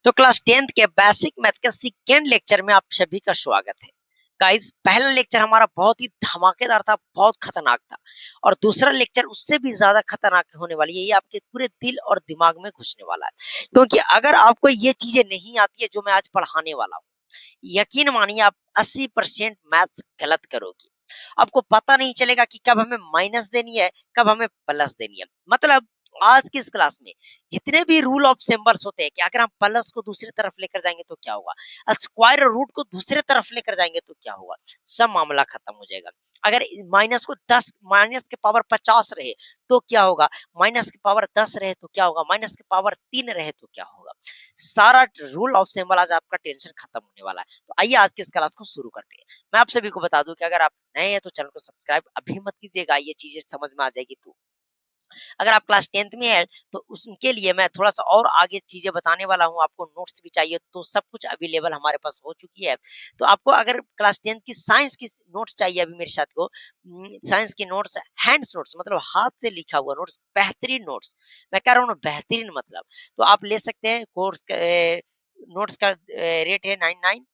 तो class 10th के basic math के सेकेंड लेक्चर में आप सभी का स्वागत है। गाइस, पहला लेक्चर हमारा बहुत ही धमाकेदार था, बहुत खतरनाक था। और दूसरा लेक्चर उससे भी ज्यादा खतरनाक होने वाली है। ये आपके पूरे दिल और दिमाग में घुसने वाला है, क्योंकि अगर आपको ये चीजें नहीं आती है जो मैं आज पढ़ाने वाला हूँ, यकीन मानिए आप 80% मैथ्स गलत करोगे। आपको पता नहीं चलेगा कि कब हमें माइनस देनी है, कब हमें प्लस देनी है। मतलब आज की इस क्लास में जितने भी रूल ऑफ सिंबल्स होते हैं कि अगर हम प्लस को दूसरी तरफ लेकर जाएंगे तो क्या होगा, स्क्वायर रूट को दूसरे तरफ लेकर जाएंगे तो क्या होगा, सब मामला खत्म हो जाएगा। अगर माइनस को 10 माइनस के पावर 50 रहे तो क्या होगा, माइनस के पावर 10 रहे तो क्या होगा, माइनस के पावर 3 रहे तो क्या होगा। सारा रूल ऑफ सिंबल आज आपका टेंशन खत्म होने वाला है। तो आइए आज की इस क्लास को शुरू करते हैं। मैं आप सभी को बता दूं कि अगर आप नए हैं तो चैनल को सब्सक्राइब अभी मत कीजिएगा, ये चीजें समझ में आ जाएगी। तो अगर आप क्लास 10th में है तो उनके लिए मैं थोड़ा सा और आगे चीजें बताने वाला हूँ। आपको नोट्स भी चाहिए तो सब कुछ अवेलेबल हमारे पास हो चुकी है। तो आपको अगर क्लास 10th की साइंस की नोट्स चाहिए अभी मेरे साथ को, साइंस की नोट्स, हैंड्स नोट्स मतलब हाथ से लिखा हुआ नोट्स, बेहतरीन नोट्स, मैं कह रहा हूँ बेहतरीन मतलब, तो आप ले सकते हैं। कोर्स नोट्स का रेट है 99।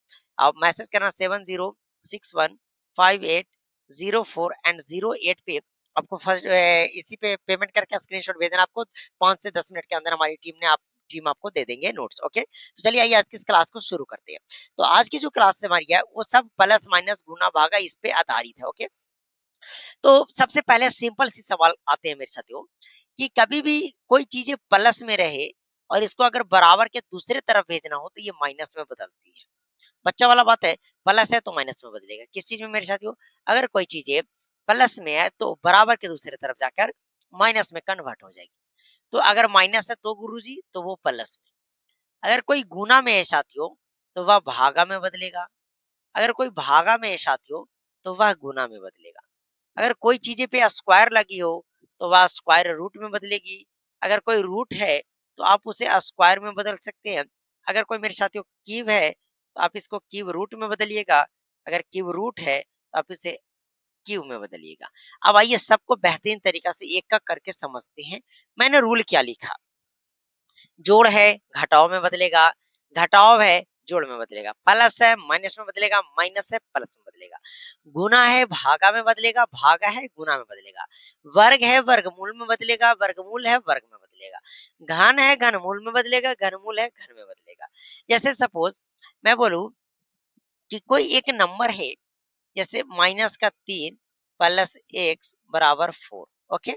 आप मैसेज करना 70615804 एंड 08 पे। आपको फर्स्ट इसी पे पेमेंट करके स्क्रीनशॉट भेज देना। आपको 5 से 10 मिनट के अंदर हमारी टीम आपको दे देंगे नोट्स। ओके, तो चलिए आइए आज की इस क्लास को शुरू करते हैं। तो आज की जो क्लास हमारी है वो सब प्लस माइनस गुना भागा इस पे आधारित है। ओके, तो सबसे पहले सिंपल सी सवाल आते हैं मेरे साथियों कि कभी भी कोई चीजें प्लस में रहे और इसको अगर बराबर के दूसरे तरफ भेजना हो तो ये माइनस में बदलती है। बच्चा वाला बात है, प्लस है तो माइनस में बदलेगा। किस चीज में मेरे साथियों, अगर कोई चीजें प्लस में है तो बराबर के दूसरे तरफ जाकर माइनस में कन्वर्ट हो जाएगी। तो अगर माइनस है तो गुरुजी तो वो प्लस में, अगर कोई गुना में है साथियों तो वह भागा में बदलेगा, अगर कोई भागा में है साथियों तो वह गुना में बदलेगा, अगर कोई चीजें पे स्क्वायर लगी हो तो वह स्क्वायर रूट में बदलेगी, अगर कोई रूट है तो आप उसे स्क्वायर में बदल सकते हैं। अगर कोई मेरे साथियों क्यूब है तो आप इसको क्यूब रूट में बदलिएगा, अगर क्यूब रूट है तो आप इसे क्यूब में बदलिएगा। अब आइए सबको बेहतरीन तरीका से एक का करके समझते हैं। मैंने रूल क्या लिखा, जोड़ है घटाव में बदलेगा, घटाव है जोड़ में बदलेगा, प्लस है माइनस में बदलेगा, माइनस है प्लस में बदलेगा, गुना है भागा में बदलेगा, भागा है गुना में बदलेगा, वर्ग है वर्गमूल में बदलेगा, वर्गमूल है वर्ग में बदलेगा, घन है घनमूल में बदलेगा, घनमूल है घन में बदलेगा। जैसे सपोज मैं बोलूं कि कोई एक नंबर है, जैसे -3 प्लस एक्स बराबर 4। ओके,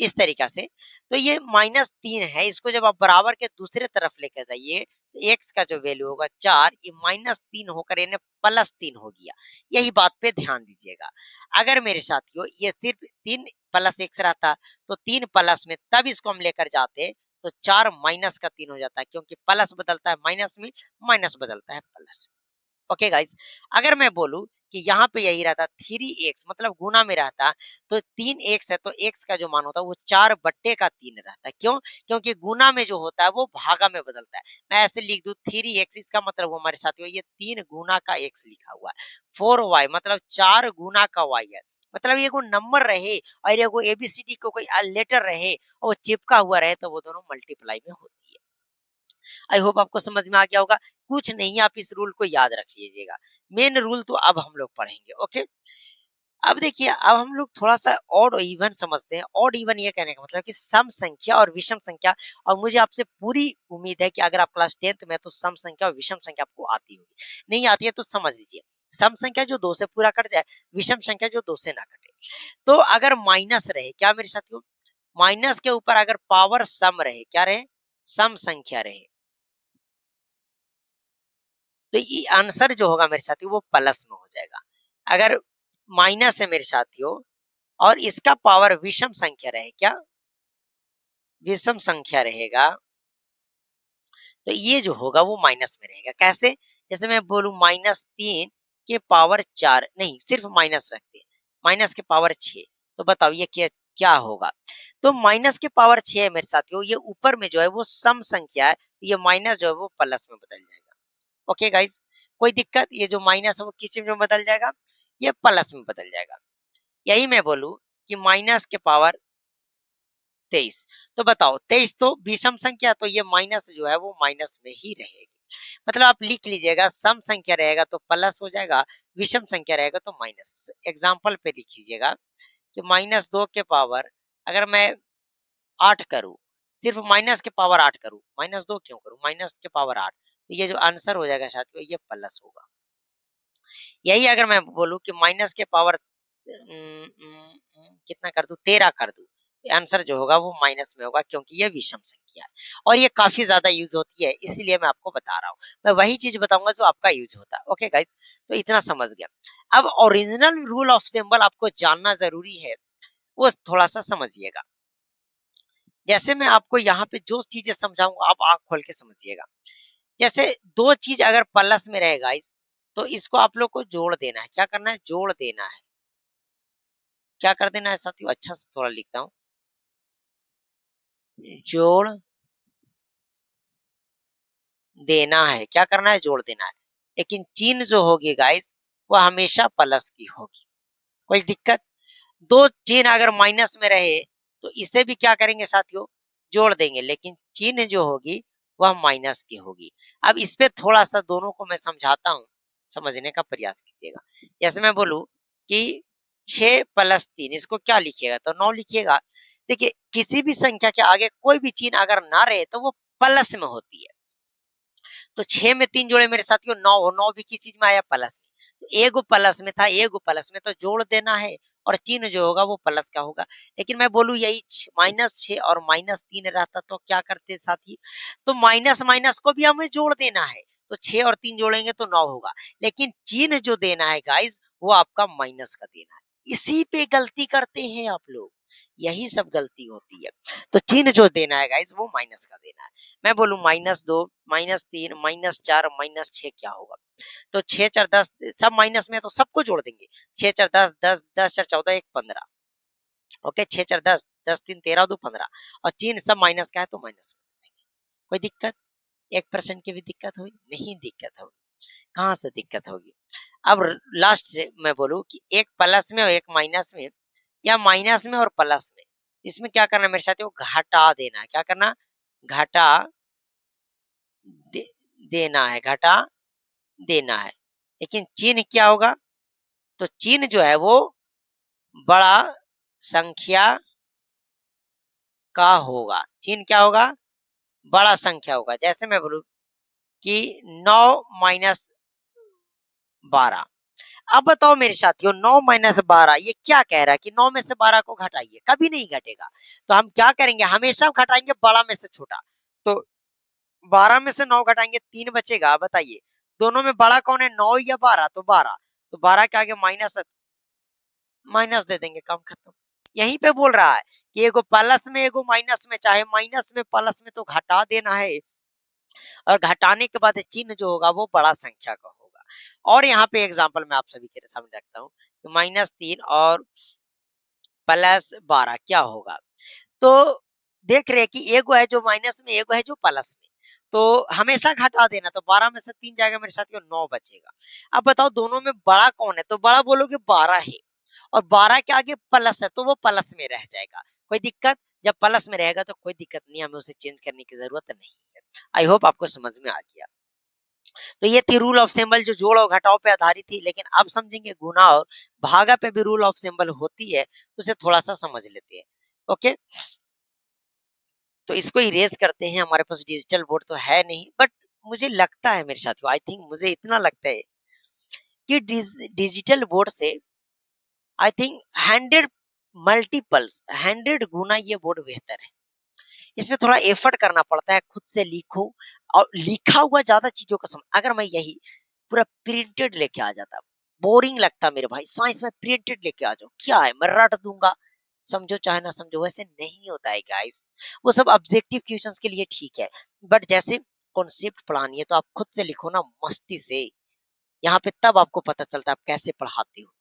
इस तरीका से तो ये -3 है, इसको जब आप बराबर के दूसरे तरफ लेकर जाइए तो एक्स का जो वैल्यू होगा 4, ये -3 होकर यानी +3 हो गया। यही बात पे ध्यान दीजिएगा। अगर मेरे साथियों ये सिर्फ 3 प्लस एक्स रहता तो 3 प्लस में, तब इसको हम लेकर जाते तो 4 माइनस का 3 हो जाता है, क्योंकि प्लस बदलता है माइनस में, माइनस बदलता है प्लस। ओके गाइस, अगर मैं बोलूं कि यहाँ पे यही रहता 3x मतलब गुना में रहता तो 3x है तो x का जो मान होता है वो 4/3 रहता है। क्यों, क्योंकि गुना में जो होता है वो भागा में बदलता है। मैं ऐसे लिख दूं 3x, इसका मतलब वो हमारे साथियों ये 3 गुना का x लिखा हुआ है। 4y मतलब 4 गुना का y है। मतलब ये कोई नंबर रहे और ये कोई एबीसीडी को कोई लेटर रहे और वो चिपका हुआ रहे तो वो दोनों मल्टीप्लाई में होती है। आई होप आपको समझ में आ गया होगा। कुछ नहीं, आप इस रूल को याद रख लीजिएगा। मेन रूल तो अब हम लोग पढ़ेंगे। ओके, अब देखिए, अब हम लोग थोड़ा सा ऑड इवन समझते हैं। ऑड इवन ये कहने का मतलब कि सम संख्या और विषम संख्या। और मुझे आपसे पूरी उम्मीद है कि अगर आप क्लास 10th में तो सम संख्या और विषम संख्या आपको आती होगी। नहीं आती है तो समझ लीजिए, सम संख्या जो 2 से पूरा कट जाए, विषम संख्या जो 2 से ना कटे। तो अगर माइनस रहे, क्या मेरे साथियों, माइनस के ऊपर अगर पावर सम रहे, क्या रहे, सम संख्या रहे, तो ये आंसर जो होगा मेरे साथियों वो प्लस में हो जाएगा। अगर माइनस है मेरे साथियों और इसका पावर विषम संख्या रहे, क्या विषम संख्या रहेगा, तो ये जो होगा वो माइनस में रहेगा। कैसे, जैसे मैं बोलूं -3 के पावर 4, नहीं सिर्फ माइनस रखते हैं, माइनस के पावर 6, तो बताओ ये क्या क्या होगा। तो माइनस के पावर 6 है मेरे साथियों, ये ऊपर में जो है वो सम संख्या है, ये माइनस जो है वो प्लस में बदल जाएगा। ओके गाइस, कोई दिक्कत, ये जो माइनस है वो किस चीज में बदल जाएगा, ये प्लस में बदल जाएगा। यही मैं बोलूं कि माइनस के पावर 23। तो बताओ 23 तो विषम संख्या, तो ये माइनस जो है वो माइनस में ही रहेगी। मतलब आप लिख लीजिएगा, सम संख्या रहेगा तो प्लस हो जाएगा, विषम संख्या रहेगा तो माइनस। एग्जाम्पल पे लिख लीजिएगा कि -2 के पावर अगर मैं 8 करूं, सिर्फ माइनस के पावर 8 करूं, -2 क्यों करूं, माइनस के पावर 8, तो ये जो आंसर हो जाएगा साथियों ये प्लस होगा। यही अगर मैं बोलूं कि माइनस के पावर कितना कर दूं, 13 कर दूं, आंसर जो होगा वो माइनस में होगा, क्योंकि ये विषम संख्या है और ये काफी ज्यादा यूज होती है, इसीलिए मैं आपको बता रहा हूँ। मैं वही चीज बताऊंगा जो आपका यूज होता है। ओके गाइस, तो इतना समझ गया। अब ओरिजिनल रूल ऑफ सिंबल आपको जानना जरूरी है, वो थोड़ा सा समझिएगा। जैसे मैं आपको यहाँ पे जो चीजें समझाऊंगा आप आंख खोल के समझिएगा। जैसे दो चीज अगर प्लस में रहे गाइस, तो इसको आप लोग को जोड़ देना है। क्या करना है? जोड़ देना है। क्या कर देना है साथियों? अच्छा से थोड़ा लिखता हूँ, जोड़ देना है। क्या करना है? जोड़ देना है। लेकिन चिन्ह जो होगी गाइस वो हमेशा प्लस की होगी। कोई दिक्कत? दो चिन्ह अगर माइनस में रहे तो इसे भी क्या करेंगे साथियों? जोड़ देंगे, लेकिन चिन्ह जो होगी वह माइनस की होगी। अब इस पे थोड़ा सा दोनों को मैं समझाता हूँ, समझने का प्रयास कीजिएगा। जैसे मैं बोलूं कि 6 + 3, इसको क्या लिखिएगा? तो 9 लिखिएगा। देखिए, किसी भी संख्या के आगे कोई भी चिन्ह अगर ना रहे तो वो प्लस में होती है। तो 6 में 3 जोड़े मेरे साथियों 9 हो, 9 भी किस चीज में आया? प्लस में। तो एगो प्लस में था, एगो प्लस में, तो जोड़ देना है और चिन्ह जो होगा वो प्लस का होगा। लेकिन मैं बोलूं यही -6 और -3 रहता तो क्या करते साथी? तो माइनस माइनस को भी हमें जोड़ देना है, तो 6 और 3 जोड़ेंगे तो 9 होगा। लेकिन चिन्ह जो देना है गाइस वो आपका माइनस का देना है। इसी पे गलती करते हैं आप लोग, यही सब गलती होती है। तो चिन्ह जो देना है गाइस वो माइनस का देना है। मैं बोलूं -2, -3, -4, -6 क्या होगा? तो 6 4 10, सब माइनस में है तो सबको जोड़ देंगे। 6 4 10, 10 10 4 14, 1 15। ओके, 6 4 10, 10 3 13, 2 15, और चिन्ह सब माइनस का है तो माइनस में देंगे। कोई दिक्कत? 1% की भी दिक्कत होगी? नहीं दिक्कत होगी। कहाँ से दिक्कत होगी? अब लास्ट से मैं बोलूं कि एक प्लस में और एक माइनस में, या माइनस में और प्लस में, इसमें क्या करना है मेरे साथियों? घटा देना है। क्या करना? घटा दे, देना है, घटा देना है। लेकिन चिन्ह क्या होगा? तो चिन्ह जो है वो बड़ा संख्या का होगा। चिन्ह क्या होगा? बड़ा संख्या होगा। जैसे मैं बोलूं कि 9 - 12। अब बताओ मेरे साथियों, 9 - 12 ये क्या कह रहा है कि 9 में से 12 को घटाइए? कभी नहीं घटेगा। तो हम क्या करेंगे? हमेशा घटाएंगे बड़ा में से छोटा। तो 12 में से 9 घटाएंगे, 3 बचेगा। बताइए दोनों में बड़ा कौन है, 9 या 12? तो 12। तो 12 के आगे माइनस है, माइनस दे देंगे, काम खत्म। यहीं पे बोल रहा है कि एगो प्लस में एगो माइनस में, चाहे माइनस में प्लस में, तो घटा देना है। और घटाने के बाद चिन्ह जो होगा वो बड़ा संख्या का होगा। और यहाँ पे एग्जांपल मैं आप सभी के सामने रखता हूँ कि -3 और +12 क्या होगा? तो देख रहे हैं कि एगो है जो माइनस में, एगो है जो प्लस में, तो हमेशा घटा देना। तो 12 में से 3 जाएगा मेरे साथियों, 9 बचेगा। अब बताओ दोनों में बड़ा कौन है? तो बड़ा बोलोगे 12 है, और 12 के आगे प्लस है तो वो प्लस में रह जाएगा। कोई दिक्कत? जब प्लस में रहेगा तो कोई दिक्कत नहीं, हमें उसे चेंज करने की जरूरत नहीं है। आई होप आपको समझ में आ गया। तो ये थी रूल ऑफ सिंबल जो जोड़ और घटाव पे आधारित थी। लेकिन अब समझेंगे गुणा और भागा पे भी रूल ऑफ सिंबल होती है, उसे थोड़ा सा समझ लेते हैं। ओके, तो इसको इरेज करते हैं। हमारे पास डिजिटल बोर्ड तो है नहीं, बट मुझे लगता है मेरे साथियों, आई थिंक मुझे इतना लगता है कि डिजिटल बोर्ड से आई थिंक 100 मल्टीपल्स, 100 गुना ये बोर्ड बेहतर है। इसमें थोड़ा एफर्ट करना पड़ता है, खुद से लिखो, और लिखा हुआ ज्यादा चीजों का समझ। अगर मैं यही पूरा प्रिंटेड लेके आ जाता, बोरिंग लगता मेरे भाई। साइंस में प्रिंटेड लेके आ जाओ, क्या है, मैं रट दूंगा, समझो चाहे ना समझो। वैसे नहीं होता है गाइस, वो सब ऑब्जेक्टिव क्वेश्चंस के लिए ठीक है, बट जैसे कॉन्सेप्ट पढ़ानी है तो आप खुद से लिखो ना, मस्ती से। यहाँ पे तब आपको पता चलता है आप कैसे पढ़ाते हो।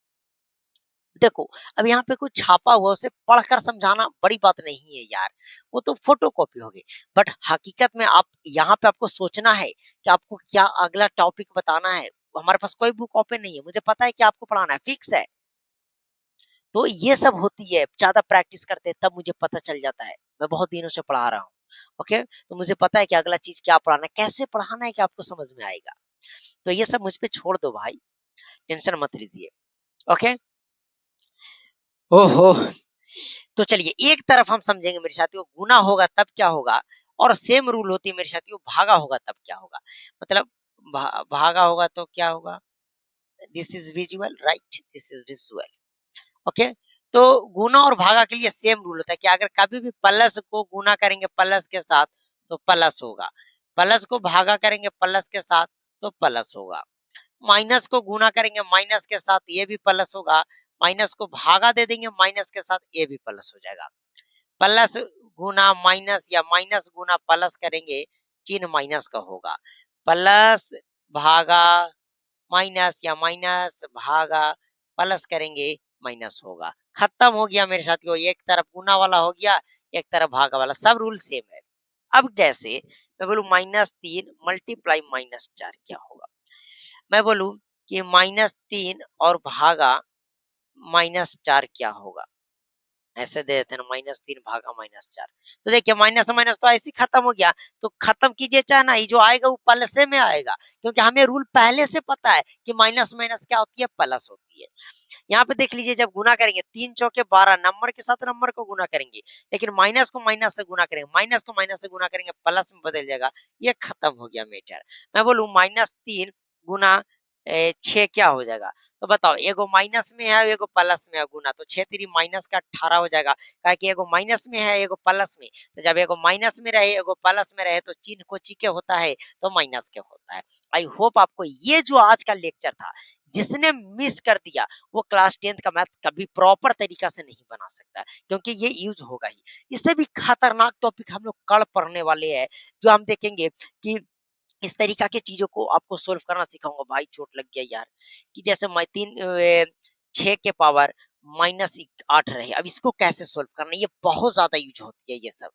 देखो, अब यहाँ पे कुछ छापा हुआ उसे पढ़कर समझाना बड़ी बात नहीं है यार, वो तो फोटो कॉपी होगी। बट हकीकत में आप यहाँ पे आपको सोचना है कि आपको क्या अगला टॉपिक बताना है। हमारे पास कोई बुक ओपन नहीं है, मुझे पता है कि आपको पढ़ाना है, फिक्स है। तो ये सब होती है, ज़्यादा प्रैक्टिस करते हैं तब मुझे पता चल जाता है। मैं बहुत दिनों से पढ़ा रहा हूँ, ओके? तो मुझे पता है कि अगला चीज़ क्या पढ़ाना है, कैसे पढ़ाना है कि आपको समझ में आएगा। तो ये सब मुझ पे छोड़ दो भाई, टेंशन मत लीजिए, ओके? ओहो! तो चलिए एक तरफ हम समझेंगे मेरे साथियों, गुना होगा तब क्या होगा और सेम रूल होती है मेरे साथियों, भागा होगा तब क्या होगा। मतलब भागा होगा तो क्या होगा? This is visual right? This is visual. Okay, तो गुना और भागा के लिए सेम रूल होता है कि अगर कभी भी प्लस को गुना करेंगे प्लस के साथ तो प्लस होगा, प्लस को भागा करेंगे प्लस के साथ तो प्लस होगा, माइनस को गुना करेंगे माइनस के साथ ये भी प्लस होगा, माइनस को भागा दे देंगे माइनस के साथ ये भी प्लस हो जाएगा। प्लस गुना माइनस या माइनस गुना प्लस करेंगे, चिन्ह माइनस का होगा। प्लस भागा माइनस या माइनस भागा प्लस करेंगे माइनस होगा। खत्म हो गया मेरे साथियों, एक तरफ गुना वाला हो गया, एक तरफ भागा वाला, सब रूल सेम है। अब जैसे मैं बोलूं -3 मल्टीप्लाई -4 क्या होगा? मैं बोलूं कि -3 और भागा -4 क्या होगा? ऐसे दे देते हैं ना, -3 भागा -4। तो देखिए माइनस से माइनस तो ऐसे ही खत्म हो गया। तो खत्म कीजिए चाहे ना, ये जो आएगा वो प्लसे में आएगा, क्योंकि हमें रूल पहले से पता है कि माइनस माइनस क्या होती है, प्लस होती है। यहाँ पे देख लीजिए, जब गुना करेंगे 3 चौके 12, नंबर के साथ नंबर को गुना करेंगे, लेकिन माइनस को माइनस से गुना करेंगे, माइनस को माइनस से गुना करेंगे, प्लस में बदल जाएगा। ये खत्म हो गया मैटर। मैं बोलूं -3 गुना 6 क्या हो जाएगा? तो बताओ, एगो माइनस में है एगो प्लस में है गुना, तो 6 3 माइनस का 18 हो जाएगा, काहे कि एगो माइनस में है एगो प्लस में। तो जब एगो माइनस में रहे एगो प्लस में रहे तो चिन्ह को ची के होता है तो माइनस के होता है। आई होप आपको ये जो आज का लेक्चर था, जिसने मिस कर दिया वो क्लास 10th का मैथ्स कभी प्रॉपर तरीका से नहीं बना सकता, क्योंकि ये यूज होगा ही। इससे भी खतरनाक टॉपिक हम लोग कल पढ़ने वाले हैं, जो हम देखेंगे कि इस तरीका की चीज़ों को आपको सोल्व करना सिखाऊँगा। भाई चोट लग गया यार, कि जैसे मैं 6 के पावर -8 रहे, अब इसको कैसे सोल्व करना है, ये बहुत ज़्यादा यूज़ होती है ये सब।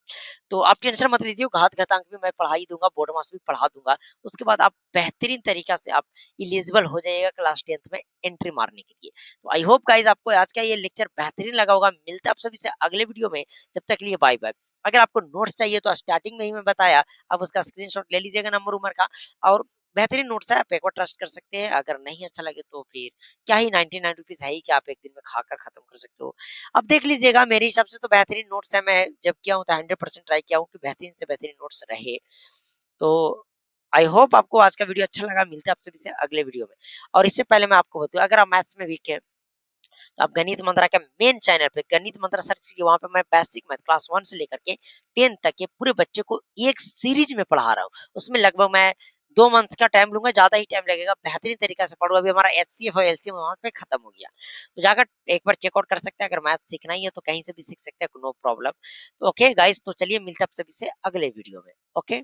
तो आप टेंशन मत लीजिए, घात घातांक भी मैं पढ़ा ही दूँगा, बोर्ड मास भी पढ़ा दूँगा। उसके बाद आप बेहतरीन तरीका से आप एलिजिबल हो जाइएगा क्लास 10th में एंट्री मारने के लिए। तो आई होप गाइस आपको आज का ये लेक्चर बेहतरीन लगा होगा। मिलते हैं आप सभी से अगले वीडियो में, जब तक के लिए बाय बाय। अगर आपको नोट्स चाहिए तो स्टार्टिंग में ही मैं बताया, आप उसका स्क्रीनशॉट ले लीजिएगा नंबर-वंबर का, और बेहतरीन नोट्स है, आप एक बार ट्रस्ट कर सकते हैं। अगर नहीं अच्छा लगे तो फिर क्या ही, 99 रुपीज़ है ही, क्या आप एक दिन में खाकर खत्म कर सकते हो। अब देख लीजिएगा, मेरे हिसाब से तो बेहतरीन नोट्स है, मैं जब किया हूँ तो 100% ट्राई किया हूँ कि बेहतरीन से बेहतरीन नोट्स रहे। तो आई होप आपको आज का वीडियो अच्छा लगा। मिलते हैं आप सभी से अगले वीडियो में। और इससे पहले मैं आपको बताऊँ, अगर आप मैथ्स में वीक हैं तो आप गणित मंत्रा के मेन चैनल पे गणित मंत्रा सर्च कीजिए, वहाँ पे मैं बेसिक मैथ क्लास 1 से लेकर के 10 तक के पूरे बच्चे को एक सीरीज में पढ़ा रहा हूँ। उसमें लगभग मैं 2 मंथ का टाइम लूँगा, ज़्यादा ही टाइम लगेगा, बेहतरीन तरीका से पढ़ूँ। अभी हमारा एचसीएफ और एलसीएम वहाँ पे खत्म हो गया। तो जाकर एक बार चेकआउट कर सकते हैं, अगर मैथ सीखना ही है तो कहीं से भी सीख सकते हैं, नो प्रॉब्लम। तो ओके गाइस, तो चलिए मिलते हैं आप सभी से अगले वीडियो में। ओके।